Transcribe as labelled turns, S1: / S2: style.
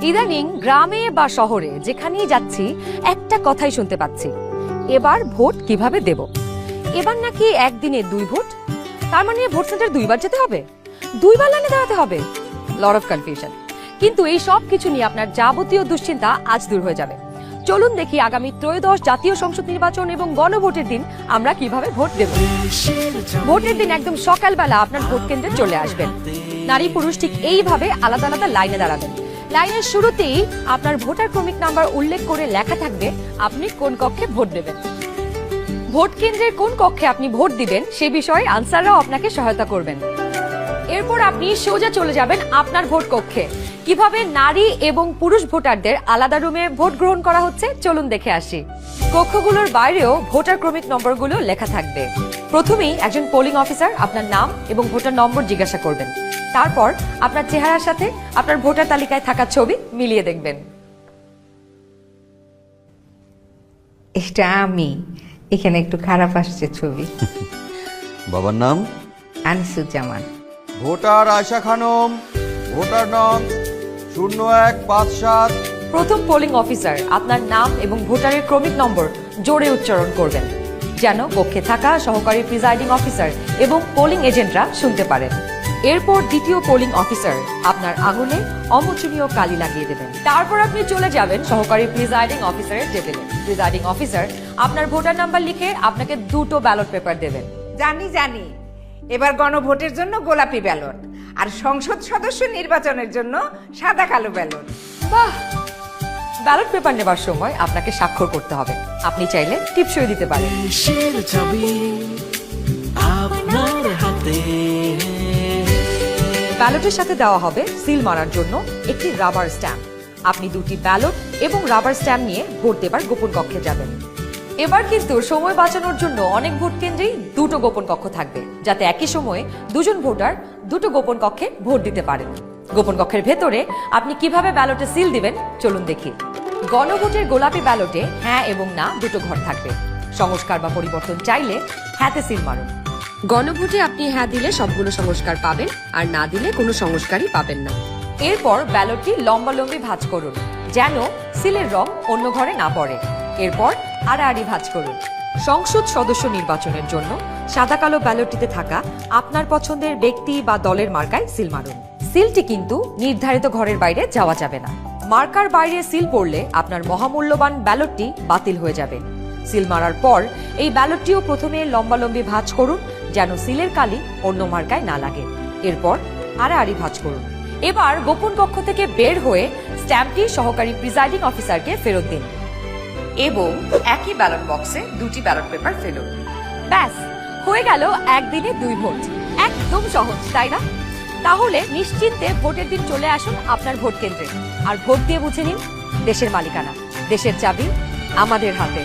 S1: ইদানিং গ্রামে বা শহরে যেখানেই যাচ্ছি একটা কথাই শুনতে পাচ্ছি, এবার ভোট কিভাবে দেব। এবার নাকি একদিনে 2 ভোট, তার মানে ভোট সেন্টার 2বার যেতে হবে, 2বার লাইনে দাঁড়াতে হবে। Lot of confusion. কিন্তু এই সব কিছু নিয়ে আপনার যাবতীয় দুশ্চিন্তা আজ দূর হয়ে যাবে। চলুন দেখি আগামী ত্রয়োদশ জাতীয় সংসদ নির্বাচন এবং গণভোটের দিন আমরা কিভাবে ভোট দেব। ভোটের দিন একদম সকালবেলা আপনার ভোট কেন্দ্রে চলে আসবেন। নারী পুরুষ ঠিক এইভাবে আলাদা আলাদা লাইনে দাঁড়াবেন। লাইনের শুরুতেই আপনার ভোটার ক্রমিক নাম্বার উল্লেখ করে লেখা থাকবে আপনি কোন কক্ষে ভোট দেবেন। ভোট কেন্দ্রের কোন কক্ষে আপনি ভোট দিবেন সে বিষয়ে আনসাররাও আপনাকে সহায়তা করবেন। এরপর আপনি সোজা চলে যাবেন আপনার ভোট কক্ষে। কিভাবে নারী এবং পুরুষ ভোটারদের আলাদা রুমে ভোট গ্রহণ করা হচ্ছে চলুন দেখে আসি। কক্ষগুলোর বাইরেও ভোটার ক্রমিক নম্বরগুলো লেখা থাকবে। প্রথমেই একজন পোলিং অফিসার আপনার নাম এবং ভোটার নম্বর জিজ্ঞাসা করবেন। তারপর আপনার চেহারার সাথে আপনার ভোটার তালিকায় থাকা ছবি মিলিয়ে দেখবেন।
S2: এটা আমি, এখানে একটু খারাপ আসছে ছবি।
S3: বাবার নাম
S2: আনিসুজ্জামান।
S3: ভোটার আয়শা খানম, ভোটার নং 0157।
S1: প্রথম পোলিং অফিসার আপনার নাম এবং ভোটারের ক্রমিক নম্বর জোরে উচ্চারণ করবেন যেন কক্ষে থাকা সহকারী প্রিজাইডিং অফিসার এবং পোলিং এজেন্টরা শুনতে পারেন। এরপর দ্বিতীয় পোলিং অফিসার আপনার আঙুলে অমোচনীয় কালি লাগিয়ে দেবেন। তারপর আপনি চলে যাবেন সহকারী প্রিজাইডিং অফিসারের টেবিলে। প্রিজাইডিং অফিসার আপনার ভোটার নাম্বার লিখে আপনাকে 2টো ব্যালট পেপার দেবেন।
S2: জানি এবার গণভোটের জন্য গোলাপি ব্যালট আর সংসদ সদস্য নির্বাচনের জন্য সাদা কালো ব্যালট।
S1: বাহ! ব্যালট পেপার নেবার সময় আপনাকে স্বাক্ষর করতে হবে। আপনি চাইলে টিপসই দিতে পারেন। ব্যালটের সাথে দেওয়া হবে সিল মারার জন্য একটি রাবার স্ট্যাম্প। আপনি 2টি ব্যালট এবং রাবার স্ট্যাম্প নিয়ে ভোট দেবার গোপন কক্ষে যাবেন। এবার কিন্তু সময় বাঁচানোর জন্য অনেক ভোট কেন্দ্রেই 2টো গোপন কক্ষ থাকবে, যাতে একই সময়ে 2জন ভোটার 2টো গোপন কক্ষে ভোট দিতে পারেন। গোপন কক্ষের ভেতরে আপনি কিভাবে ব্যালটে সিল দিবেন চলুন দেখি। গণভোটের গোলাপি ব্যালটে হ্যাঁ এবং না 2টো ঘর থাকবে। সংস্কার বা পরিবর্তন চাইলে হ্যাঁতে সিল মারুন। গণভোটে আপনি হ্যাঁ দিলে সবগুলো সংস্কার পাবেন, আর না দিলে কোনো সংস্কারই পাবেন না। এরপর ব্যালটটি লম্বালম্বি ভাঁজ করুন যেন সিলের রং অন্য ঘরে না পড়ে। এরপর আড়াআড়ি ভাঁজ করুন। সংসদ সদস্য নির্বাচনের জন্য সাদা কালো ব্যালটটিতে থাকা আপনার পছন্দের ব্যক্তি বা দলের মার্কায় সিল মারুন। সিলটি কিন্তু নির্ধারিত ঘরের বাইরে যাওয়া যাবে না। মার্কার বাইরে সিল পড়লে আপনার মহামূল্যবান ব্যালটটি বাতিল হয়ে যাবে। সিল মারার পর এই ব্যালটটিও প্রথমে লম্বালম্বি ভাঁজ করুন যেন সিলের কালি অন্য মার্কায় না লাগে। এরপর আড়াআড়ি ভাঁজ করুন। এবার গোপন কক্ষ থেকে বের হয়ে স্ট্যাম্পটি সহকারী প্রিজাইডিং অফিসারকে ফেরত দিন এবং একই ব্যালট বক্সে 2টি ব্যালট পেপার ফেলুন। ব্যাস, হয়ে গেল একদিনে 2 ভোট। একদম সহজ, তাই না? তাহলে নিশ্চিন্তে ভোটের দিন চলে আসুন আপনার ভোট কেন্দ্রে আর ভোট দিয়ে বুঝে নিন দেশের মালিকানা, দেশের চাবি আমাদের হাতে।